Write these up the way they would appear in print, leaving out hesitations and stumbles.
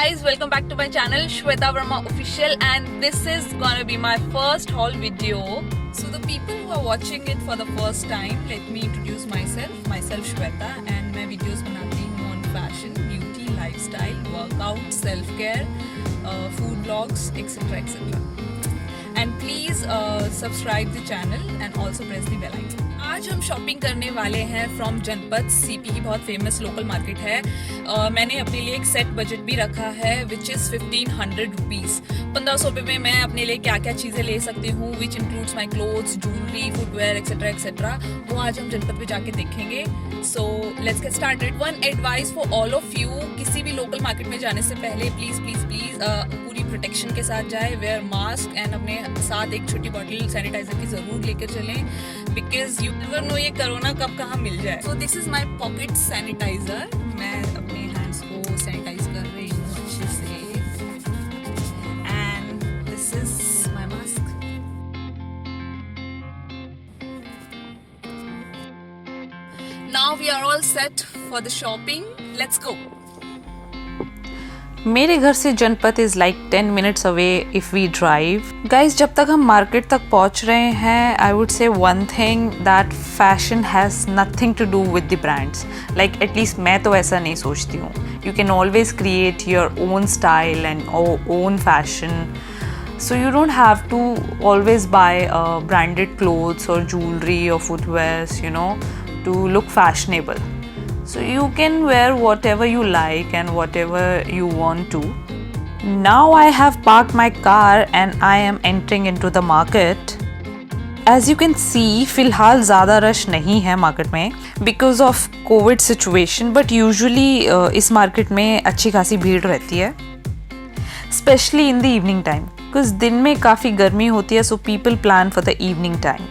guys, welcome back to my channel Shweta Verma Official, and this is gonna be my first haul video. So the people who are watching it for the first time, let me introduce myself Shweta, and मैं videos बनाती हूँ on fashion, beauty, lifestyle, workout, self care, food vlogs, etc etc. And please subscribe the channel and also press the bell icon. आज हम shopping करने वाले हैं from जनपद CP की बहुत फेमस लोकल मार्केट है। मैंने अपने लिए एक सेट बजट भी रखा है विच इज़ 1500 रुपीज़। 1500 रुपये में मैं अपने लिए क्या क्या चीज़ें ले सकती हूँ, which includes my clothes, jewellery, footwear etcetera etcetera. वो आज हम जनपद पे जाके देखेंगे। So let's get started. One advice for all of you, किसी भी लोकल मार्केट में जाने से पहले प्लीज़ प्लीज़ प्लीज़ पूरी प्रोटेक्शन के साथ जाए, वेयर मास्क एंड अपने साथ एक छोटी बॉटल सैनिटाइजर की ज़रूर लेकर चलें, बिकॉज यू नेवर नो ये कोरोना कब कहाँ मिल जाए। So this is my pocket sanitiser. मैं अपने हैंड्स को सैनिटाइज कर रही हूँ अच्छे से, and this is my mask. Now we are all set for the shopping, let's go. मेरे घर से Janpath is like 10 minutes away if we drive. Guys, जब तक हम मार्केट तक पहुंच रहे हैं, I would say one thing that fashion has nothing to do with the brands. Like at least मैं तो ऐसा नहीं सोचती हूँ। You can always create your own style and own fashion, so you don't have to always buy branded clothes or jewelry or footwears, you know, to look fashionable. So you can wear whatever you like and whatever you want to. Now I have parked my car and I am entering into the market. As you can see, फिलहाल ज़्यादा rush नहीं है market में because of COVID situation, but usually इस market में अच्छी खासी भीड़ रहती है, especially in the evening time, because दिन में काफ़ी गर्मी होती है, so people plan for the evening time.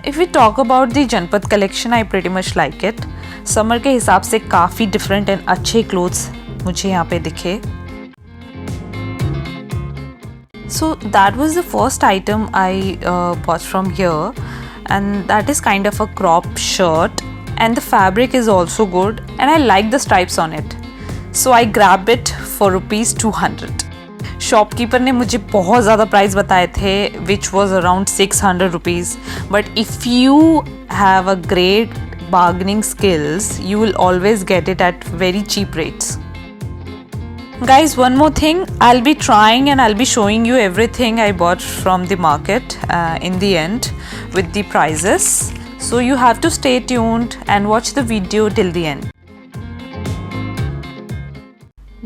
If we talk about the जनपद collection, I pretty much like it. Summer के हिसाब से काफ़ी डिफरेंट एंड अच्छे क्लोथ्स मुझे यहाँ पे दिखे। So that was the first item I bought from here, and that is kind of a crop shirt, and the fabric is also good, and I like the stripes on it. So I grabbed it for ₹200. Shopkeeper ने मुझे बहुत ज़्यादा price बताए थे, which was around 600 rupees, but if you have a great bargaining skills, you will always get it at very cheap rates. Guys, one more thing, I'll be trying and I'll be showing you everything I bought from the market in the end with the prices, so you have to stay tuned and watch the video till the end.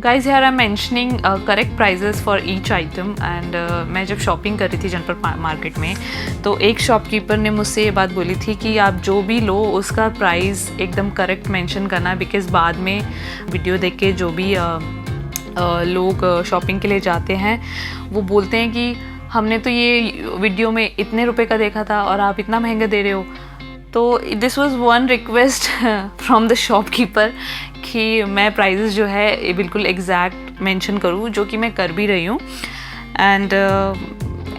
Guys, here I'm mentioning correct prices for each item, and मैं जब shopping कर रही थी जनपद market में, तो एक shopkeeper ने मुझसे ये बात बोली थी कि आप जो भी लो उसका प्राइस एकदम करेक्ट मेंशन करना, बिकॉज़ बाद में वीडियो देख के जो भी लोग शॉपिंग के लिए जाते हैं वो बोलते हैं कि हमने तो ये वीडियो में इतने रुपए का देखा था और आप इतना महंगा दे रहे हो। तो this was one request from the shopkeeper कि मैं प्राइजेस जो है बिल्कुल एग्जैक्ट मेंशन करूँ, जो कि मैं कर भी रही हूँ। एंड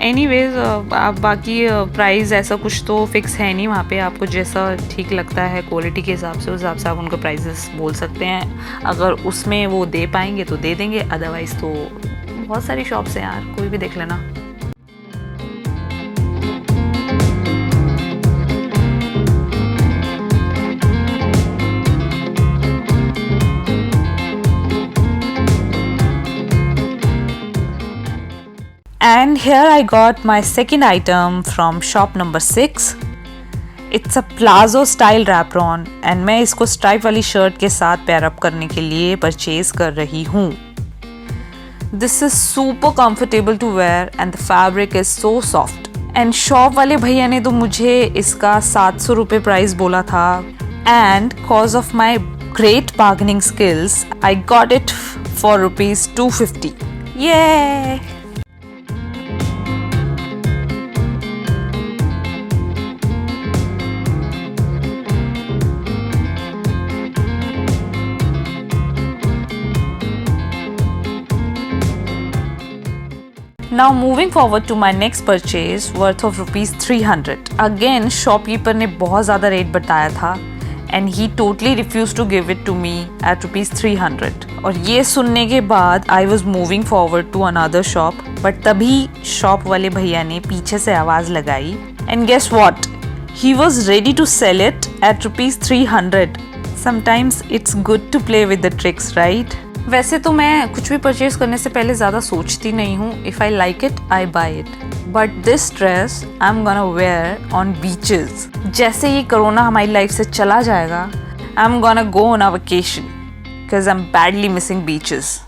एनीवेज, आप बाकी प्राइस ऐसा कुछ तो फिक्स है नहीं वहाँ पे, आपको जैसा ठीक लगता है क्वालिटी के हिसाब से, उस हिसाब से आप उनको प्राइजेस बोल सकते हैं। अगर उसमें वो दे पाएंगे तो दे देंगे, अदरवाइज़ तो बहुत सारी शॉप्स हैं यार, कोई भी देख लेना। And here I got my second item from shop number 6. It's a plazo style wrap-on, and मैं इसको स्ट्राइप वाली शर्ट के साथ पेयर अप करने के लिए परचेज कर रही हूँ। This is super comfortable to wear and the fabric is so soft. And shop वाले भैया ने तो मुझे इसका 700 रुपये प्राइस बोला था, and cause of my great bargaining skills, I got it for ₹250. Yay! Now moving forward to my next purchase worth of ₹300. Again, shopkeeper ने बहुत ज़्यादा रेट बताया था, and he totally refused to give it to me at rupees 300. और ये सुनने के बाद I was moving forward to another shop, but तभी शॉप वाले भैया ने पीछे से आवाज़ लगाई and guess what? He was ready to sell it at rupees 300. Sometimes it's good to play with the tricks, right? वैसे तो मैं कुछ भी परचेज करने से पहले ज़्यादा सोचती नहीं हूँ. If I like it, I buy it. But this dress I'm gonna wear on beaches. जैसे ये कोरोना हमारी लाइफ से चला जाएगा, I'm gonna go on a vacation because I'm badly missing beaches.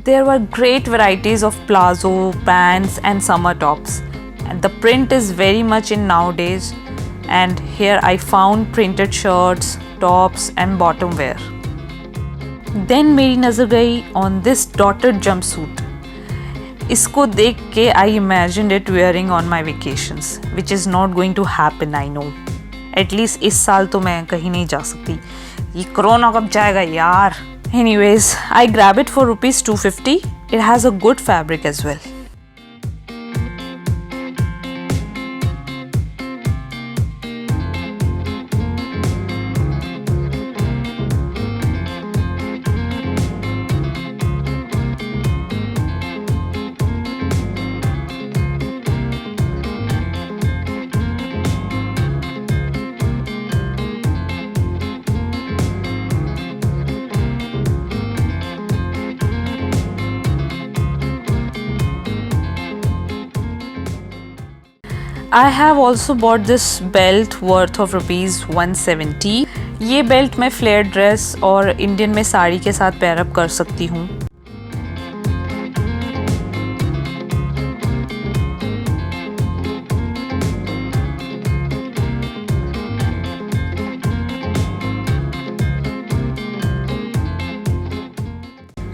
There were great varieties of palazzo, pants and summer tops. And the print is very much in nowadays. And here I found printed shirts, tops and bottom wear. Then मेरी नज़र गई on this dotted jumpsuit. इसको देख के I imagined it wearing on my vacations, which is not going to happen, I know. At least इस साल तो मैं कहीं नहीं जा सकती. ये कोरोना कब जाएगा यार? Anyways, I grab it for rupees 250. It has a good fabric as well. I have also bought this belt worth of rupees 170. ये बेल्ट मैं फ्लेयर ड्रेस और इंडियन में साड़ी के साथ पेयर अप कर सकती हूँ.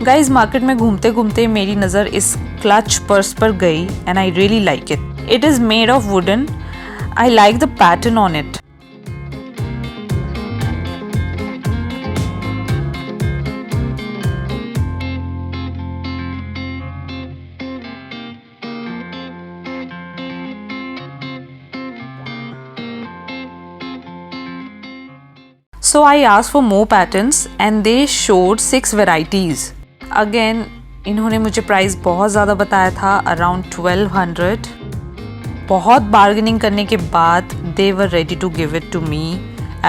गाइज मार्केट में घूमते घूमते मेरी नज़र इस क्लच पर्स पर गई and I really like it. It is made of wooden. I like the pattern on it. So I asked for more patterns and they showed 6 varieties. Again, इन्होंने मुझे प्राइस बहुत ज़्यादा बताया था, around 1200. बहुत bargaining करने के बाद they were ready to give it to me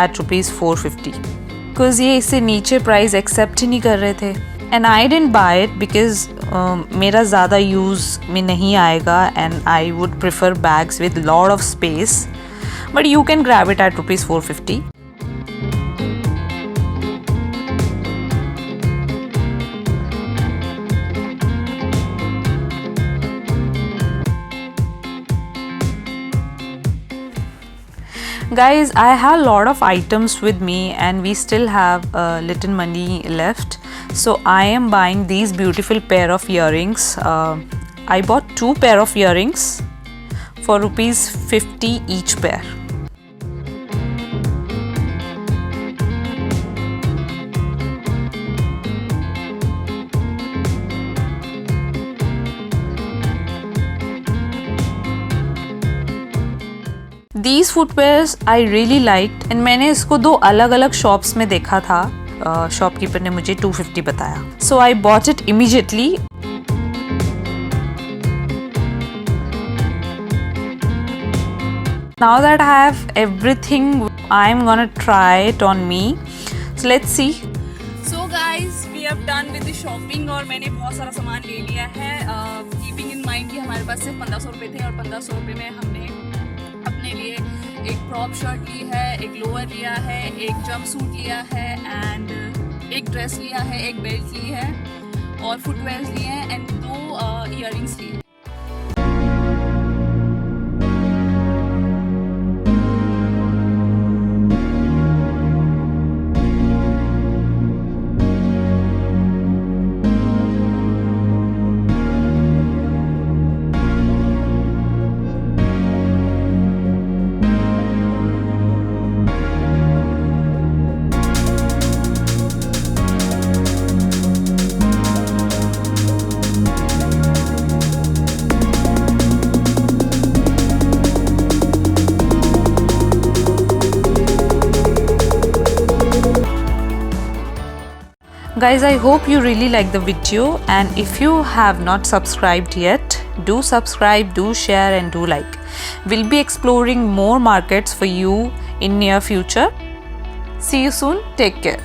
at rupees 450. Because ये इससे नीचे प्राइस एक्सेप्ट ही नहीं कर रहे थे. And I didn't buy it because मेरा ज़्यादा यूज़ में नहीं आएगा and I would prefer bags with lot of space. But you can grab it at rupees 450. Guys, I have a lot of items with me and we still have little money left. So I am buying these beautiful pair of earrings. I bought 2 pair of earrings for rupees 50 each pair. These footwears I really liked and मैंने इसको 2 अलग अलग shops में देखा था. Shopkeeper ने मुझे 250 बताया. So I bought it immediately. Now that I have everything, I'm gonna try it on me. So let's see. So guys, we have done with the shopping और मैंने बहुत सारा सामान ले लिया है. Keeping in mind कि हमारे पास सिर्फ 1500 रुपये थे और 1500 रुपये में हमने अपने लिए एक क्रॉप शर्ट ली है, एक लोअर लिया है, एक जंप सूट लिया है एंड एक ड्रेस लिया है, एक बेल्ट ली है और फुटवेयर्स लिए हैं एंड 2 इयररिंग्स लिए. Guys, I hope you really like the video, and if you have not subscribed yet, do subscribe, do share and do like. We'll be exploring more markets for you in near future. See you soon. Take care.